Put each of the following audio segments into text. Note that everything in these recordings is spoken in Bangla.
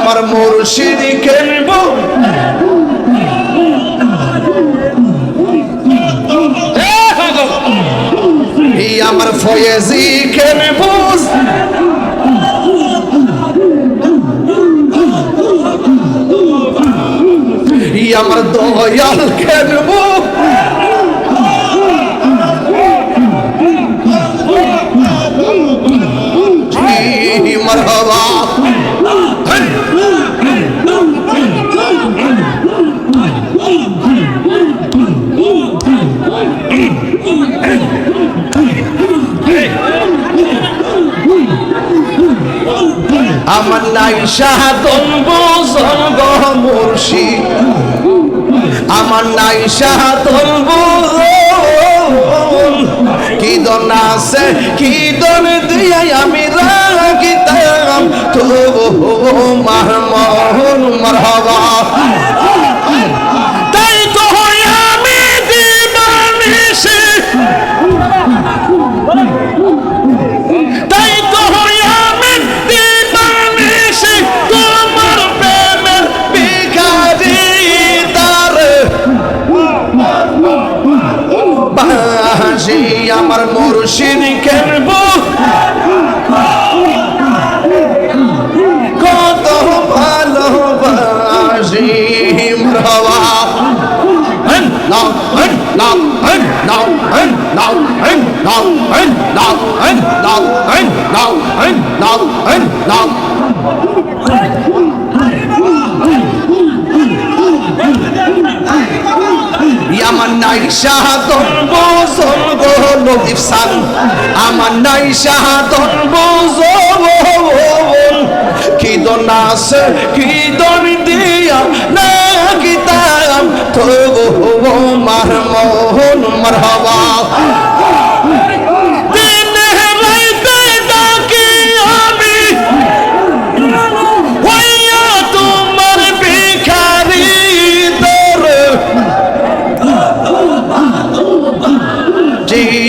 আমার মুর্শিদ কেনব আমার ফয়েজি কেনব আমার দয়াল কেনব মারহাবা আমার নাই শাহাদন বুঝন গো মুর্শিদ আমার নাই শাহাদন বুঝন কি দন আছে কি দন দিয়া আমি রাখিতাম তো মারমন মারহাবা তাই তো আমি দিবানিশি তাই তো আমি দিবানিশি তোমার প্রেমের ভিখারি তার বাঁশি আমার মুর্শিদ কেনব কত ভালোবাসি মারহাবা নাও নাও নাও নাও নাও নাও নাও নাও নাও নাও আমার নাই শাহাদন বুঝন গো লতিফ সান আমার নাই শাহাদন বুঝন কি দন আছে কি দন দিয়া না গীতাম তো মারমোহন মারহাবা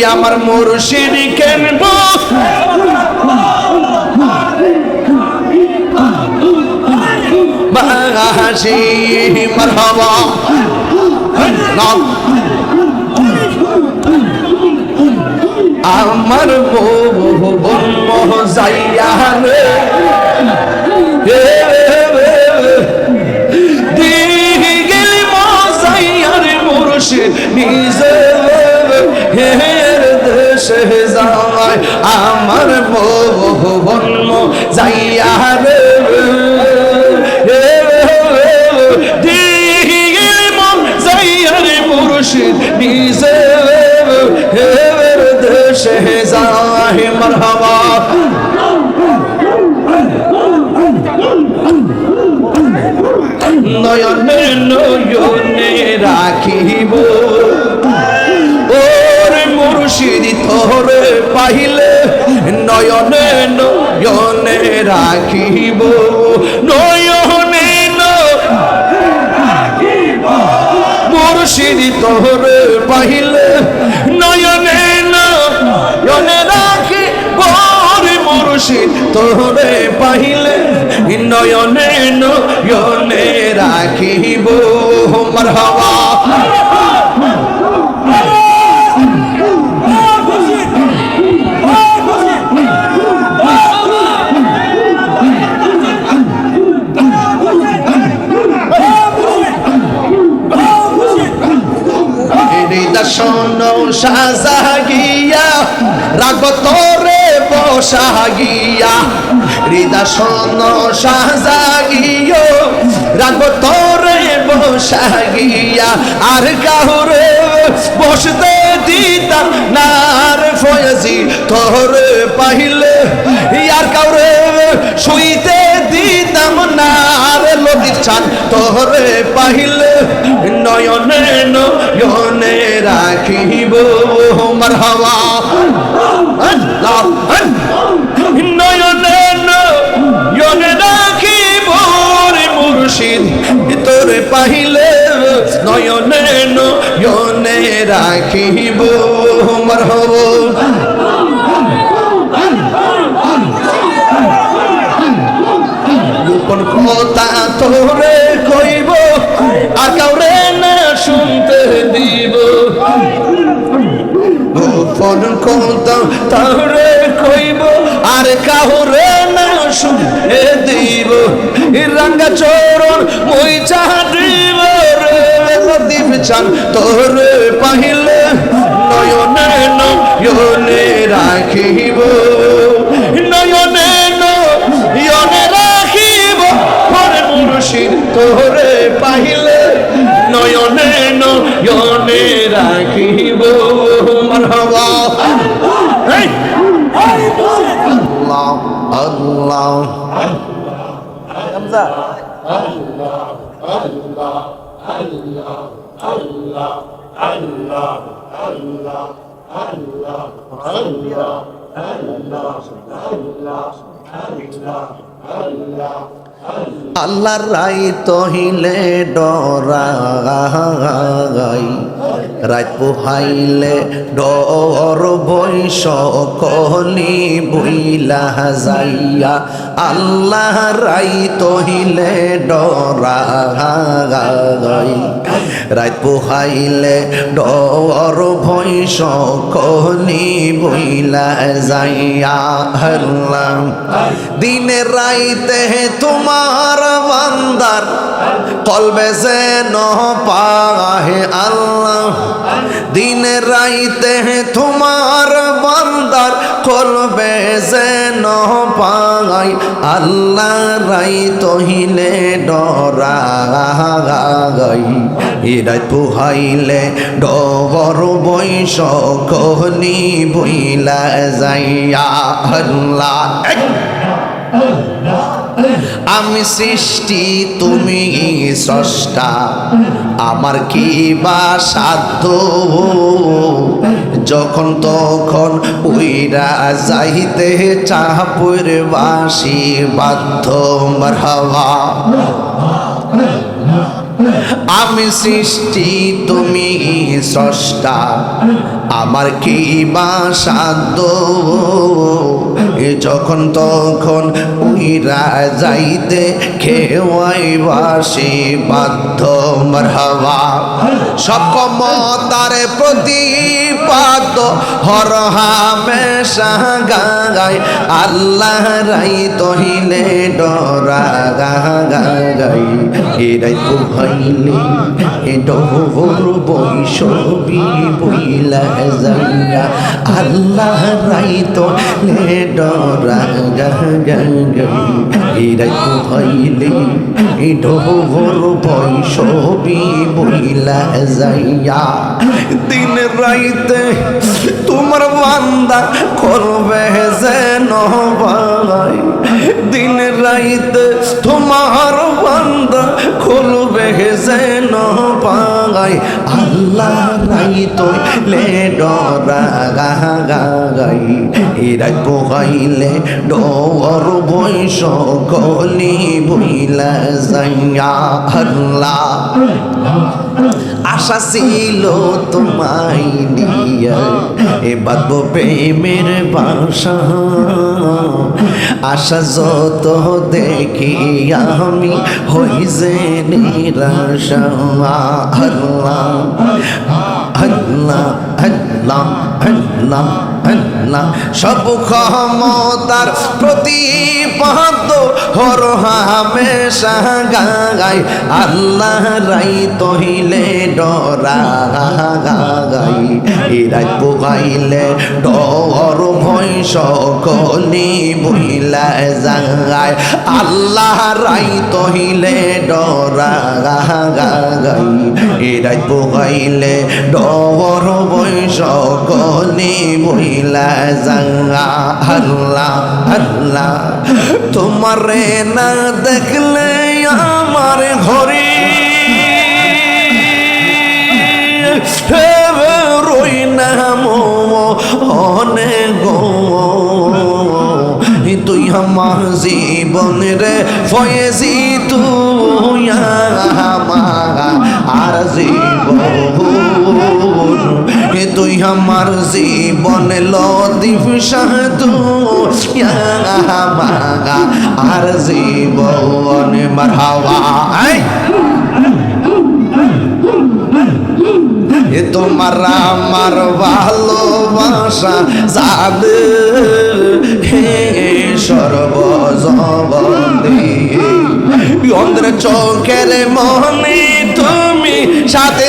আমার মুর্শিদ কেনব বাঁশি মারহাবা আমার বন মজাইয়া রে দিহি গেলি মজাইয়ার মুর্শিদ নিজে হের দেশে যায় আমার ভুবন যাইয়া রে দিগিল মন যাইয়া রে মুর্শিদ নিজে হের দেশে যায় মারহাবা নয়নে নয়নে রাখিব মুর্শিদ তোরে পাইলে নয়নে নয়নে রাখিব নয়নে মুর্শিদ তোরে পাইলে নয়নে নয়নে রাখিব মুর্শিদ তোরে পাইলে নয়নে নয়নে রাখিব মারহাবা শোনো সাজা গিয়া রাগ তোরে বসা গিয়া হৃদা শোনো সাজা গিয়া রাগ তোরে বসা গিয়া আর কাহুরে বসতে দিতাম না রে ফয়েজি তোরে পাইলে আর কাউরে শুইতে দিতাম না রে লতিফ চান তোরে পাইলে নয়নে নয়নে রাখিব মারহাবা নয়নে নয়নে রাখিব রে মুর্শিদ তোরে পাইলে নয়নে নয়নে রাখিব মারহাবা গোপন কথা তোরে কইব আর কাউরে না শুনতে দিব গোপন কথা তোরে কইব আর কাউরে না শুনতে দিব রাঙ্গা চরণ মই চাহা দিব রে লতিফ চান তোরে পাইলে নয়নে নয়নে রাখিব নয়নে নয়নে রাখিব পরে মুর্শিদ তোরে পাইলে নয়নে নয়নে রাখিব মারহাবা আল্লাহ আল্লাহ হামজা আল্লাহ আল্লাহ আল্লাহ আল্লাহ আল্লাহ আল্লাহ আল্লাহ আল্লাহ আল্লাহর রাই তহিলে ডরাই রাত পোহাইলে ডর বই সকলি বইলা যাইয়া আল্লাহ রাই তহিলে ডরাই রাত পোহাইলে ডর ভয় সকলি বইলা যাইয়া আল্লাহ দিনে রাইতে তোমার বান্দার কলবে যেন পাহে আল্লাহ দিনে রাইতে তোমার বান্দার কলবে যেন পাই আল্লাহ রাই তহিলে ডরাই রাত পোহাইলে ডর বই সকলি বইলা যাইয়া আল্লাহ আমি সৃষ্টি তুমি স্রষ্টা আমার কি বা সাধ্য যখন তখন উইরা যাইতে চাপুর বাসি বাধ্য মারহাবা আমি সৃষ্টি তুমি স্রষ্টা আমার কি বা সাধ্য যখন তখন উইরা যাইতে খেওয়াই বাসি বাধ্য মারহাবা সব ক্ষমতার প্রতিপাদ্য হর হামেশা গায় আল্লাহ রাই তহিলে ডরা গাই এরাই পোহাইলে ডর বৈশবি বইলা যাইয়া আল্লাহ রাই তহিলে ডরা গাই এরাই পোহাইলে ডর বৈশবি বইলা যাইয়া দিন রাইতে তোমার বান্দা করবে যেন ভাই দিন রাইতে তোমার বান্দা খুলবে যেন পাই আল্লাহ রাই তইলে ডরা গাই এরাই পোহাইলে ডর বই সকলি বইলা যাইয়া আল্লাহ আশা ছিল তোমায় নিয়া এ বাঁধব প্রেমের বাসা আশা যত দেখি আমি হই যে নিরাশা আল্লাহ আল্লাহ আল্লাহ আল্লাহ আল্লাহ সব ক্ষমতার প্রতিপাদ্য হর হামেশা গাই আল্লাহ রাই তহিলে ডরা গাই এরাই পোহাইলে ডর ভয় সকলি বইলা যায় আল্লাহ রাই তহিলে ডরা গাই এরাই পোহাইলে ডর ভয় সকলি বইলা যায় আল্লাহ আল্লাহ তোমারে না দেখলে আমার ঘরে রই না মনে গো তুই আমার জীবন রে ফয়েজি তুই আমার আর জীবন তুই আমার জীবন লতিফ সাধু আর জীবন মারহাবা এ তোমার আমার ভালোবাসা জানে হে সর্বজগতে অন্ধের চোখের মনে তুমি সাথে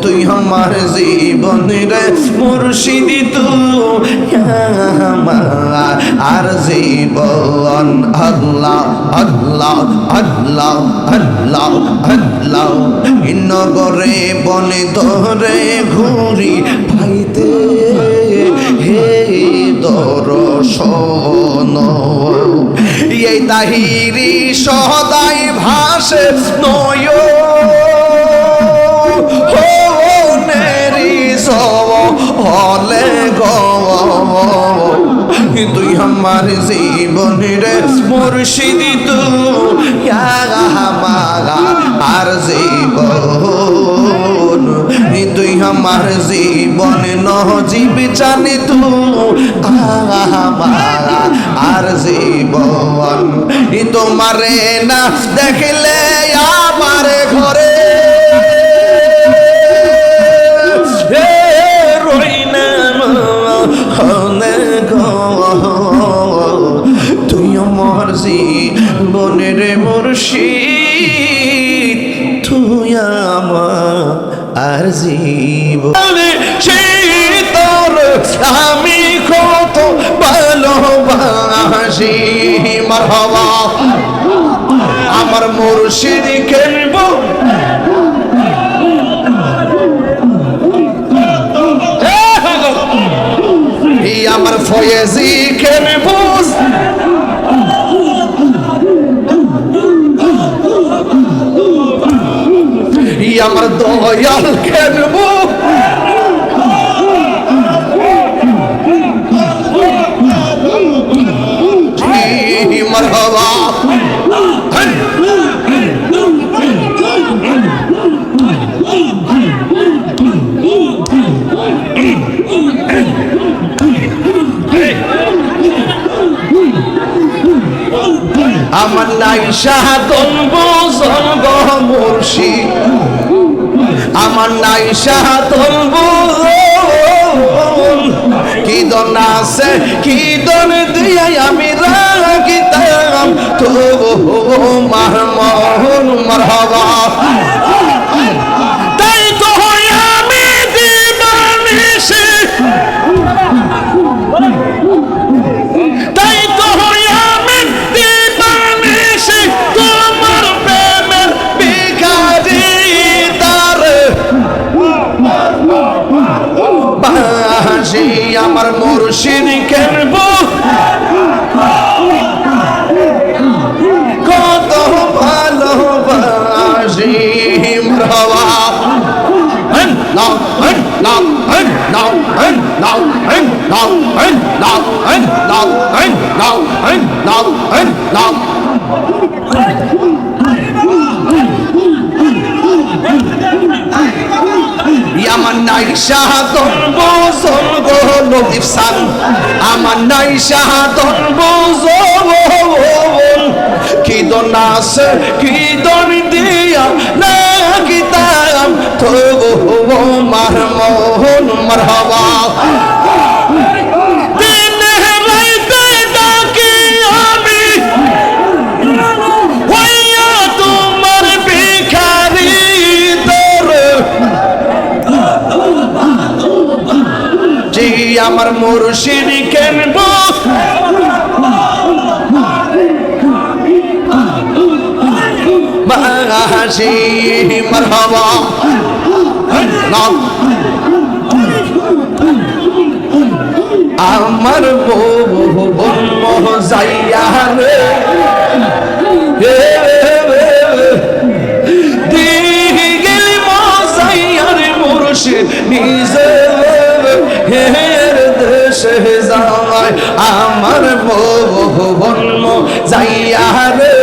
তুই আমার জীবনের মুর্শিদি তুই আর জীবন আল্লাহ আল্লাহ আল্লাহ আল্লাহ আল্লাহ নগরে বনে ধরে ঘুরি পাইতে হে দর্শন এই তাহিরি সদাই ভাসে নয় হলে তুই আমার জীবনের মুর্শিদি তুই আর জীবন তুই আমার জীবন নজিব জানি তুই আর জীবন তোমারে না দেখলে আমার ঘরে তুই আমার জীবনের মুর্শিদ তুই আমার আর জীবন তোর আমি কত ভালোবাসি মারহাবা আমার মুর্শিদ কেনব আমার ফয়েজি কেন বুঝ আমার দয়াল কেন বুঝ মারহাবা আমার নাই সাধন বুঝন গো মুর্শিদ আমার নাই সাধন বুঝন কি দন আছে কি দন দিয়া আমি রাখিতাম তো মার মোহন মারহাবা তাই তো আমি দিবানিশি তাই তো আমি দিবানিশি তোমার প্রেমের ভিখারি তার বাসি আমার মুর্শিদ কেনব কত ভালোবাসি মারহাবা now and now and now and now and now and now and now and now and now and now আমার নাই সাধন বুঝন গো লতিফ সান আমার নাই সাধন বুঝন কি দন আছে কি দন দিয়া না গীতাম তো মার মোহন মারহাবা আমার মুর্শিদ কেনব বাসি মারহাবা আমার বউ যাইয়া রে দিহি গেলি মজাইয়ার মুর্শিদ নিজে হের দেশে যায় আমার মন যাইয়া রে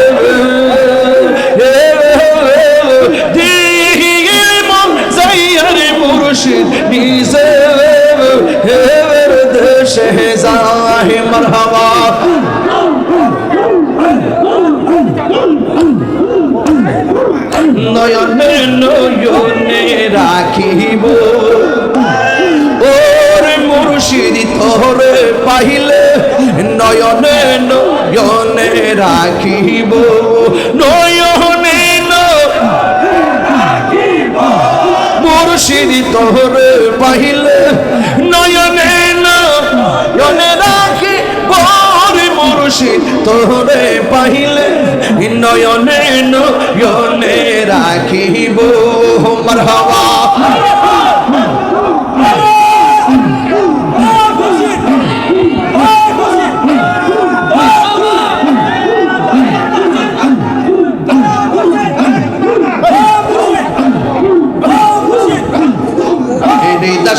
মন যাইয়া রে মুর্শিদ নিজে দেশে যায় মারহাবা নয়নে নয়নে রাখিব ওরে মুর্শিদ তোরে পাইলে নয়নে নয়নে রাখিব নয়নে মুর্শিদ তোরে পাইলে নয়নে নয়নে রাখিব ওরে মুর্শিদ তোরে পাইলে নয়নে নয়নে রাখিব মারহাবা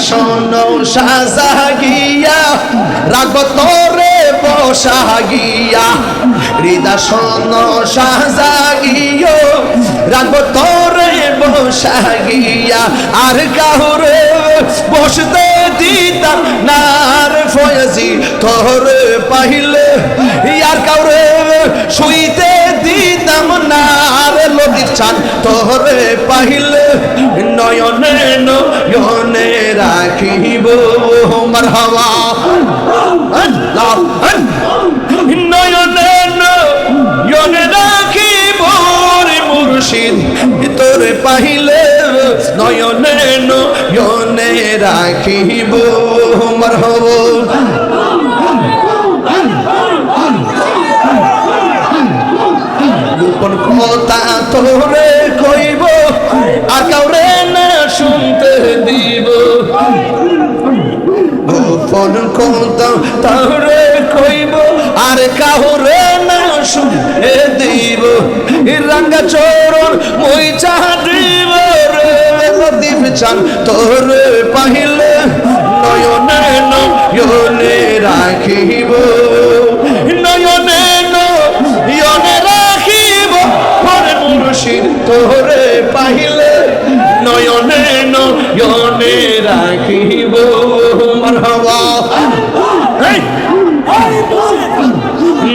শোনো সাজাগিয়া রাখবো তোরে বসাগিয়া হৃদা শোনো সাজাগিয়া রাখবো তোরে বসাগিয়া আর কাহুরে বসতে দিতাম না রে ফয়জি তোরে পাইলে আর কাউরে শুইতে দিতাম না রে লতিফ চান তোরে পাইলে নয়নে নয়নে রাখিব মারহাবা নয়নে নয়নে রাখিব রে মুর্শিদ তোরে পাইলে নয়নে নয়নে রাখিব মারহাবা গোপন কথা তোরে কইব আর কাউরে না শুনতে দিব গোপন কথা তোরে কইব আর কাউরে না শুনতে দিব রাঙ্গা চরণ মই চাহিব রে লতিফ চান তোরে পাইলে নয়নে নয়নে রাখিব নয়নে নয়নে রাখিব ওরে মুর্শিদ তোরে পাইলে নয়নে নয়নে রাখিব মারহাবা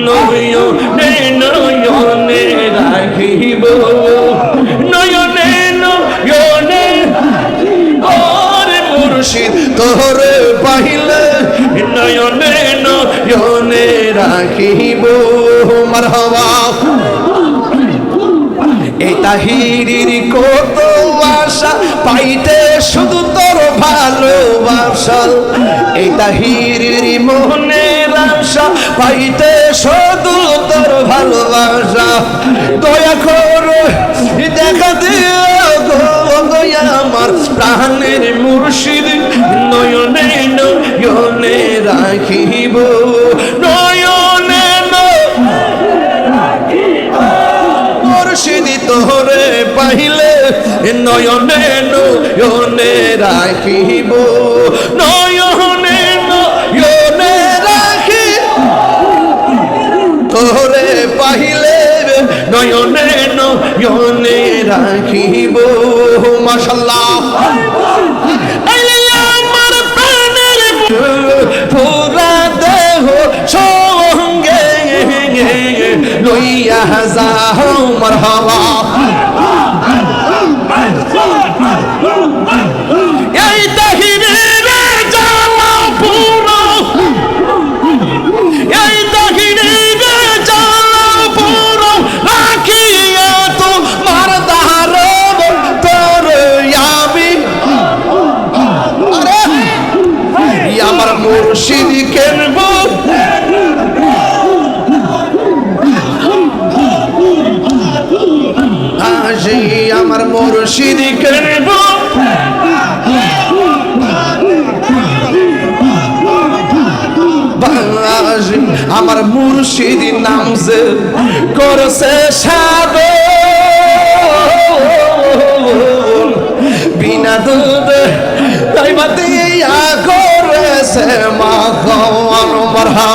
নয়নে নয়নে রাখিব নয়নে নয়নে ওরে মুর্শিদ তোরে পাইলে নয়নে নয়নে রাখিব মারহাবা এই তাহিরির কত আশা পাইতে শুধু তোর ভালোবাসা এই তাহিরির মনের আশা পাইতে শুধু তোর ভালোবাসা দয়া করে দেখা দিও গো আমার প্রাণের মুর্শিদ নয়নে নয়নে রাখিব নয়নে মুর্শিদ তোরে পাইলে নয়নে নয়নে রাখিব নয়নে নয়নে রাখি তোরে পাইলে নয়নে নয়নে রাখিব মাশাআল্লাহ আমার প্রাণের পুরা দেহ সঙ্গে লইয়া যাও মারহাবা এই তাহিরের জ্বালা পুরো এই তাহিরের জ্বালা পুরো রাখিয়া তোমার দারে তোর আমি আরে আমার মুর্শিদ কেনব আমার মুর্শিদ কেনব আমার মুর্শিদ নামছে করছে সাবে বিনা দুধ তাই বাতিয়া করে से माखौन मरहम